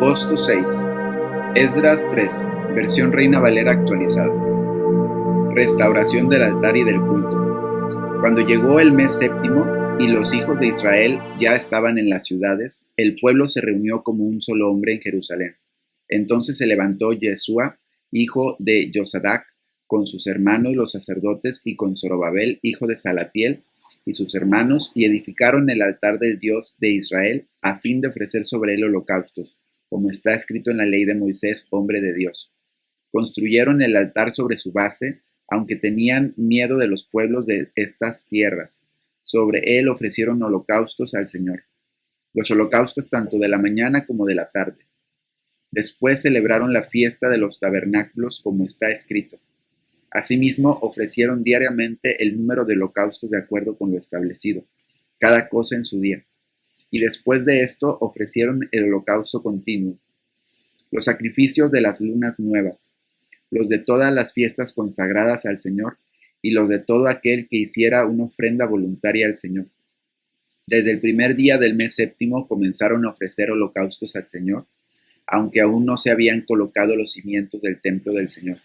Agosto 6. Esdras 3, versión Reina Valera actualizada. Restauración del altar y del culto. Cuando llegó el mes séptimo y los hijos de Israel ya estaban en las ciudades, el pueblo se reunió como un solo hombre en Jerusalén. Entonces se levantó Yeshua, hijo de Josadac, con sus hermanos los sacerdotes y con Zorobabel, hijo de Salatiel, y sus hermanos, y edificaron el altar del Dios de Israel, a fin de ofrecer sobre él holocaustos, como está escrito en la ley de Moisés, hombre de Dios. Construyeron el altar sobre su base, aunque tenían miedo de los pueblos de estas tierras. Sobre él ofrecieron holocaustos al Señor, los holocaustos tanto de la mañana como de la tarde. Después celebraron la fiesta de los tabernáculos, como está escrito. Asimismo, ofrecieron diariamente el número de holocaustos de acuerdo con lo establecido, cada cosa en su día. Y después de esto ofrecieron el holocausto continuo, los sacrificios de las lunas nuevas, los de todas las fiestas consagradas al Señor, y los de todo aquel que hiciera una ofrenda voluntaria al Señor. Desde el primer día del mes séptimo comenzaron a ofrecer holocaustos al Señor, aunque aún no se habían colocado los cimientos del templo del Señor.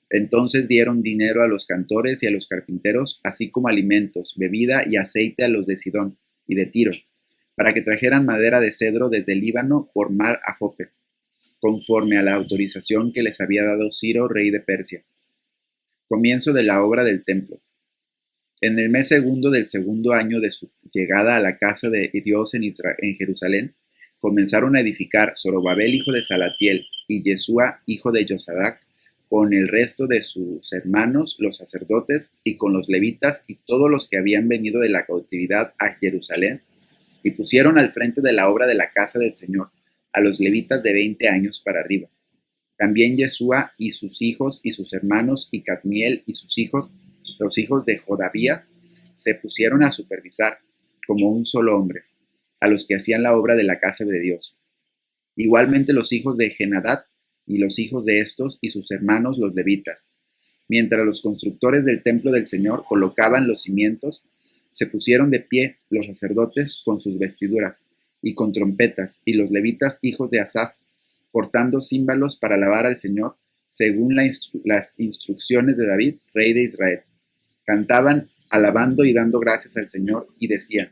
Entonces dieron dinero a los cantores y a los carpinteros, así como alimentos, bebida y aceite a los de Sidón y de Tiro, para que trajeran madera de cedro desde el Líbano por mar a Jope, conforme a la autorización que les había dado Ciro, rey de Persia. Comienzo de la obra del templo. En el mes segundo del segundo año de su llegada a la casa de Dios en Jerusalén, comenzaron a edificar Zorobabel, hijo de Salatiel, y Yeshua, hijo de Josadac, con el resto de sus hermanos, los sacerdotes, y con los levitas y todos los que habían venido de la cautividad a Jerusalén, y pusieron al frente de la obra de la casa del Señor a los levitas de 20 años para arriba. También Yeshua y sus hijos y sus hermanos, y Cadmiel y sus hijos, los hijos de Jodavías, se pusieron a supervisar, como un solo hombre, a los que hacían la obra de la casa de Dios. Igualmente los hijos de Genadat, y los hijos de estos y sus hermanos los levitas. Mientras los constructores del templo del Señor colocaban los cimientos, se pusieron de pie los sacerdotes con sus vestiduras y con trompetas, y los levitas hijos de Asaf, portando címbalos para alabar al Señor, según las instrucciones de David, rey de Israel. Cantaban, alabando y dando gracias al Señor, y decían,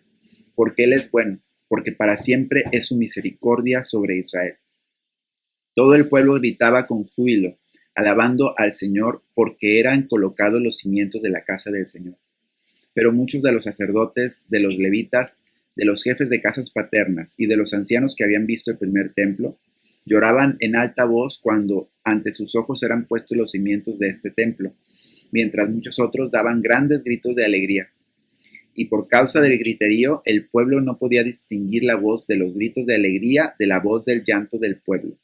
porque Él es bueno, porque para siempre es su misericordia sobre Israel. Todo el pueblo gritaba con júbilo, alabando al Señor, porque eran colocados los cimientos de la casa del Señor. Pero muchos de los sacerdotes, de los levitas, de los jefes de casas paternas y de los ancianos que habían visto el primer templo, lloraban en alta voz cuando ante sus ojos eran puestos los cimientos de este templo, mientras muchos otros daban grandes gritos de alegría. Y por causa del griterío, el pueblo no podía distinguir la voz de los gritos de alegría de la voz del llanto del pueblo,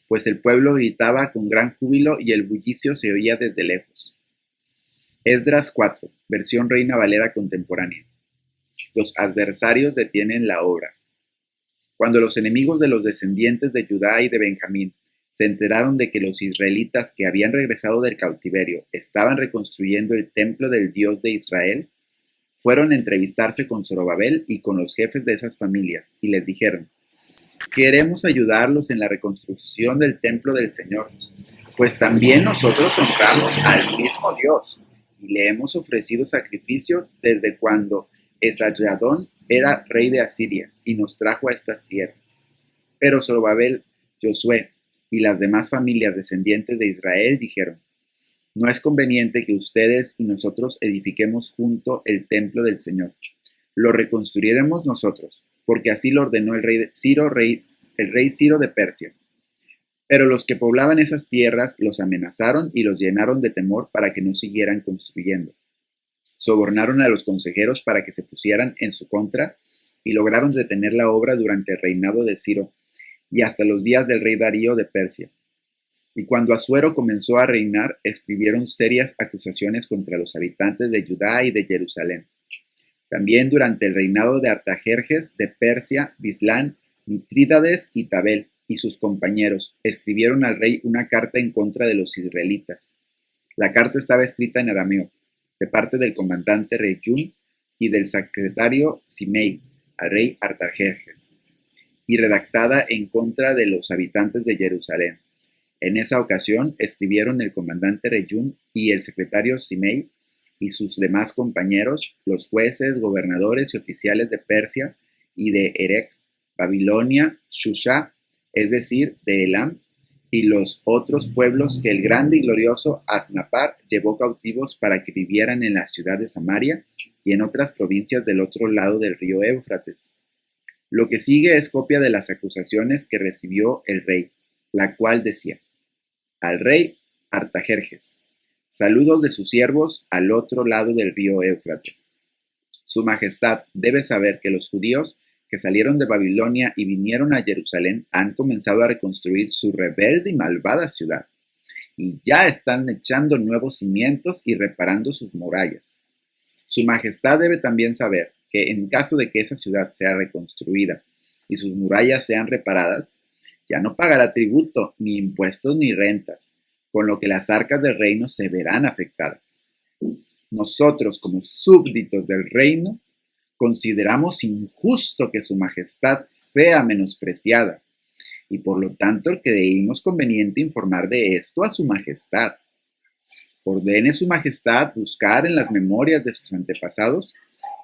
pues el pueblo gritaba con gran júbilo y el bullicio se oía desde lejos. Esdras 4, versión Reina Valera contemporánea. Los adversarios detienen la obra. Cuando los enemigos de los descendientes de Judá y de Benjamín se enteraron de que los israelitas que habían regresado del cautiverio estaban reconstruyendo el templo del Dios de Israel, fueron a entrevistarse con Zorobabel y con los jefes de esas familias, y les dijeron, queremos ayudarlos en la reconstrucción del templo del Señor, pues también nosotros honramos al mismo Dios, y le hemos ofrecido sacrificios desde cuando Esarhadón era rey de Asiria, y nos trajo a estas tierras. Pero Zorobabel, Josué y las demás familias descendientes de Israel dijeron, no es conveniente que ustedes y nosotros edifiquemos junto el templo del Señor. Lo reconstruiremos nosotros, porque así lo ordenó el rey Ciro de Persia. Pero los que poblaban esas tierras los amenazaron y los llenaron de temor para que no siguieran construyendo. Sobornaron a los consejeros para que se pusieran en su contra y lograron detener la obra durante el reinado de Ciro y hasta los días del rey Darío de Persia. Y cuando Asuero comenzó a reinar, escribieron serias acusaciones contra los habitantes de Judá y de Jerusalén. También durante el reinado de Artajerjes de Persia, Bislán, Mitrídates y Tabel y sus compañeros escribieron al rey una carta en contra de los israelitas. La carta estaba escrita en arameo, de parte del comandante Reyún y del secretario Simei, al rey Artajerjes. y redactada en contra de los habitantes de Jerusalén. En esa ocasión escribieron el comandante Reyún y el secretario Simei y sus demás compañeros, los jueces, gobernadores y oficiales de Persia y de Erech, Babilonia, Shusha, es decir, de Elam, y los otros pueblos que el grande y glorioso Asnapar llevó cautivos para que vivieran en la ciudad de Samaria y en otras provincias del otro lado del río Éufrates. Lo que sigue es copia de las acusaciones que recibió el rey, la cual decía: al rey Artajerjes, saludos de sus siervos al otro lado del río Éufrates. Su majestad debe saber que los judíos que salieron de Babilonia y vinieron a Jerusalén han comenzado a reconstruir su rebelde y malvada ciudad, y ya están echando nuevos cimientos y reparando sus murallas. Su majestad debe también saber que en caso de que esa ciudad sea reconstruida y sus murallas sean reparadas, ya no pagará tributo, ni impuestos, ni rentas, con lo que las arcas del reino se verán afectadas. Nosotros, como súbditos del reino, consideramos injusto que su majestad sea menospreciada, y por lo tanto creímos conveniente informar de esto a su majestad. Ordene su majestad buscar en las memorias de sus antepasados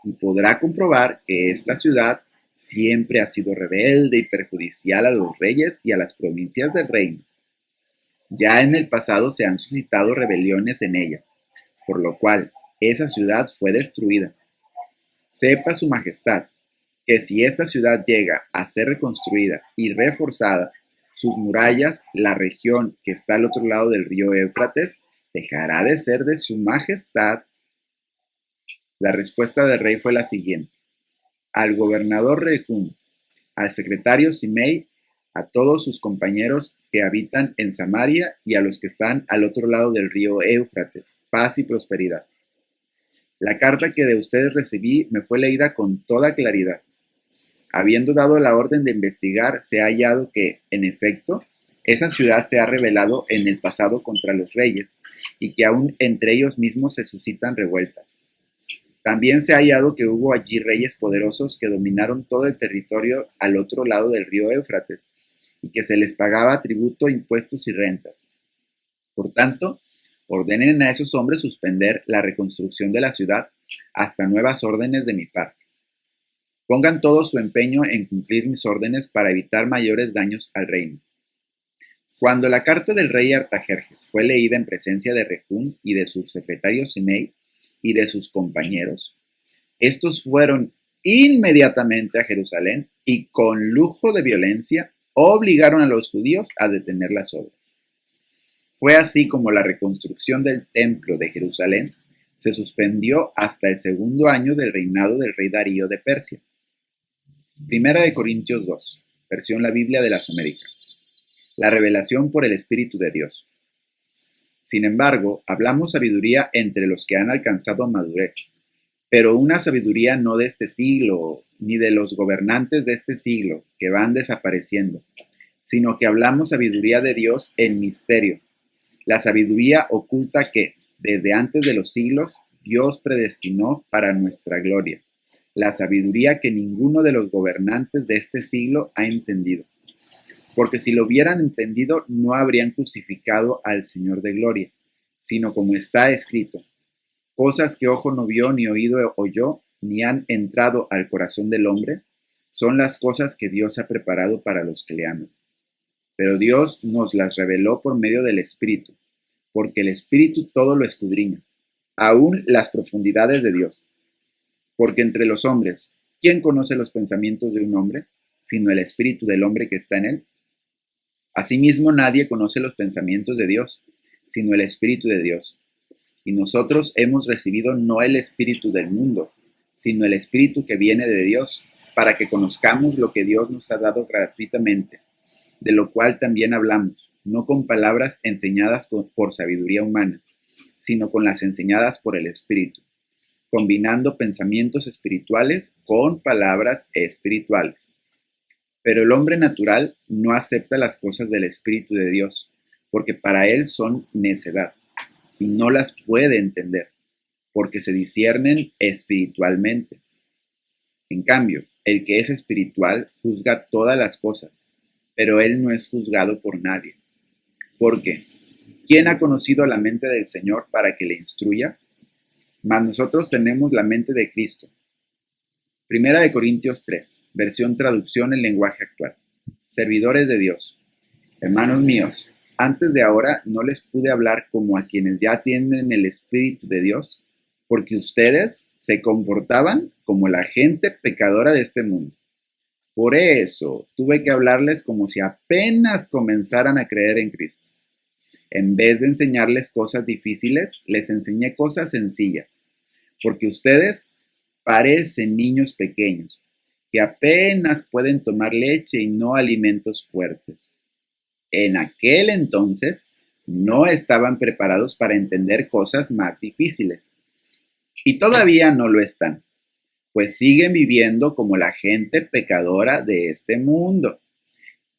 y podrá comprobar que esta ciudad siempre ha sido rebelde y perjudicial a los reyes y a las provincias del reino. Ya en el pasado se han suscitado rebeliones en ella, por lo cual esa ciudad fue destruida. Sepa su majestad que si esta ciudad llega a ser reconstruida y reforzada, sus murallas, la región que está al otro lado del río Éufrates, dejará de ser de su majestad. La respuesta del rey fue la siguiente: al gobernador Rehum, al secretario Simei, a todos sus compañeros que habitan en Samaria y a los que están al otro lado del río Éufrates, paz y prosperidad. La carta que de ustedes recibí me fue leída con toda claridad. Habiendo dado la orden de investigar, se ha hallado que, en efecto, esa ciudad se ha rebelado en el pasado contra los reyes y que aún entre ellos mismos se suscitan revueltas. También se ha hallado que hubo allí reyes poderosos que dominaron todo el territorio al otro lado del río Éufrates y que se les pagaba tributo, impuestos y rentas. Por tanto, ordenen a esos hombres suspender la reconstrucción de la ciudad hasta nuevas órdenes de mi parte. Pongan todo su empeño en cumplir mis órdenes para evitar mayores daños al reino. Cuando la carta del rey Artajerjes fue leída en presencia de Rehum y de su secretario Simei y de sus compañeros, estos fueron inmediatamente a Jerusalén y con lujo de violencia obligaron a los judíos a detener las obras. Fue así como la reconstrucción del templo de Jerusalén se suspendió hasta el segundo año del reinado del rey Darío de Persia. Primera de Corintios 2, versión La Biblia de las Américas. La revelación por el Espíritu de Dios. Sin embargo, hablamos sabiduría entre los que han alcanzado madurez, pero una sabiduría no de este siglo, ni de los gobernantes de este siglo, que van desapareciendo, sino que hablamos sabiduría de Dios en misterio, la sabiduría oculta que, desde antes de los siglos, Dios predestinó para nuestra gloria, la sabiduría que ninguno de los gobernantes de este siglo ha entendido. Porque si lo hubieran entendido, no habrían crucificado al Señor de gloria, sino como está escrito: cosas que ojo no vio, ni oído oyó, ni han entrado al corazón del hombre, son las cosas que Dios ha preparado para los que le aman. Pero Dios nos las reveló por medio del Espíritu, porque el Espíritu todo lo escudriña, aún las profundidades de Dios. Porque entre los hombres, ¿quién conoce los pensamientos de un hombre, sino el espíritu del hombre que está en él? Asimismo, nadie conoce los pensamientos de Dios, sino el Espíritu de Dios. Y nosotros hemos recibido no el espíritu del mundo, sino el Espíritu que viene de Dios, para que conozcamos lo que Dios nos ha dado gratuitamente, de lo cual también hablamos, no con palabras enseñadas por sabiduría humana, sino con las enseñadas por el Espíritu, combinando pensamientos espirituales con palabras espirituales. Pero el hombre natural no acepta las cosas del Espíritu de Dios, porque para él son necedad, y no las puede entender, porque se disciernen espiritualmente. En cambio, El que es espiritual juzga todas las cosas, pero él no es juzgado por nadie. Porque, ¿quién ha conocido la mente del Señor para que le instruya? Mas nosotros tenemos la mente de Cristo. Primera de Corintios 3, versión traducción en lenguaje actual. Servidores de Dios. Hermanos míos, antes de ahora no les pude hablar como a quienes ya tienen el Espíritu de Dios, porque ustedes se comportaban como la gente pecadora de este mundo. Por eso tuve que hablarles como si apenas comenzaran a creer en Cristo. En vez de enseñarles cosas difíciles, les enseñé cosas sencillas, porque ustedes parecen niños pequeños, que apenas pueden tomar leche y no alimentos fuertes. En aquel entonces no estaban preparados para entender cosas más difíciles, y todavía no lo están, pues siguen viviendo como la gente pecadora de este mundo.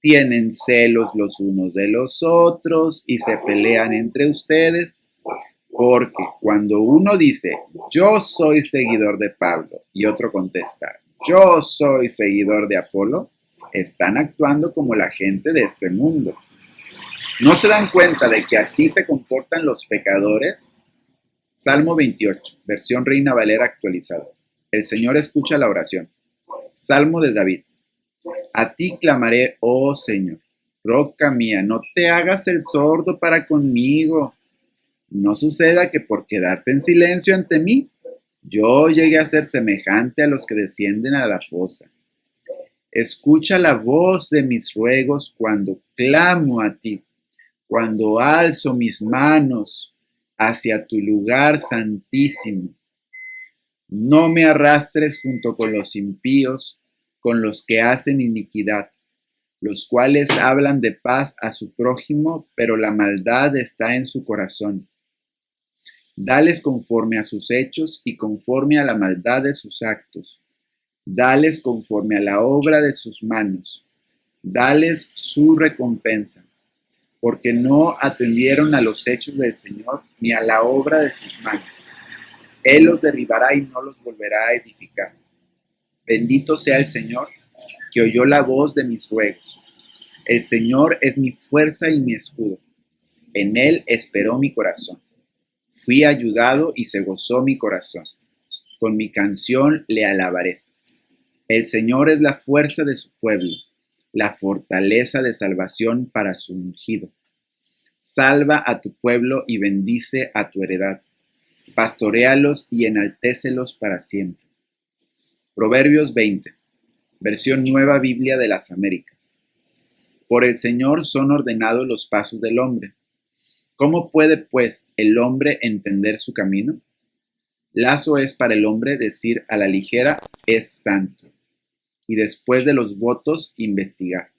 Tienen celos los unos de los otros y se pelean entre ustedes, porque cuando uno dice, yo soy seguidor de Pablo, y otro contesta, yo soy seguidor de Apolo, están actuando como la gente de este mundo. ¿No se dan cuenta de que así se comportan los pecadores? Salmo 28, versión Reina Valera actualizada. El Señor escucha la oración. Salmo de David. A ti clamaré, oh Señor, roca mía, no te hagas el sordo para conmigo. No suceda que por quedarte en silencio ante mí, yo llegue a ser semejante a los que descienden a la fosa. Escucha la voz de mis ruegos cuando clamo a ti, cuando alzo mis manos hacia tu lugar santísimo. No me arrastres junto con los impíos, con los que hacen iniquidad, los cuales hablan de paz a su prójimo, pero la maldad está en su corazón. Dales conforme a sus hechos y conforme a la maldad de sus actos. Dales conforme a la obra de sus manos. Dales su recompensa, porque no atendieron a los hechos del Señor ni a la obra de sus manos. Él los derribará y no los volverá a edificar. Bendito sea el Señor, que oyó la voz de mis ruegos. El Señor es mi fuerza y mi escudo. En Él esperó mi corazón. Fui ayudado y se gozó mi corazón. Con mi canción le alabaré. El Señor es la fuerza de su pueblo, la fortaleza de salvación para su ungido. Salva a tu pueblo y bendice a tu heredad. Pastoréalos y enaltécelos para siempre. Proverbios 20, versión Nueva Biblia de las Américas. Por el Señor son ordenados los pasos del hombre. ¿Cómo puede, pues, el hombre entender su camino? Lazo es para el hombre decir a la ligera, es santo, y después de los votos investigar.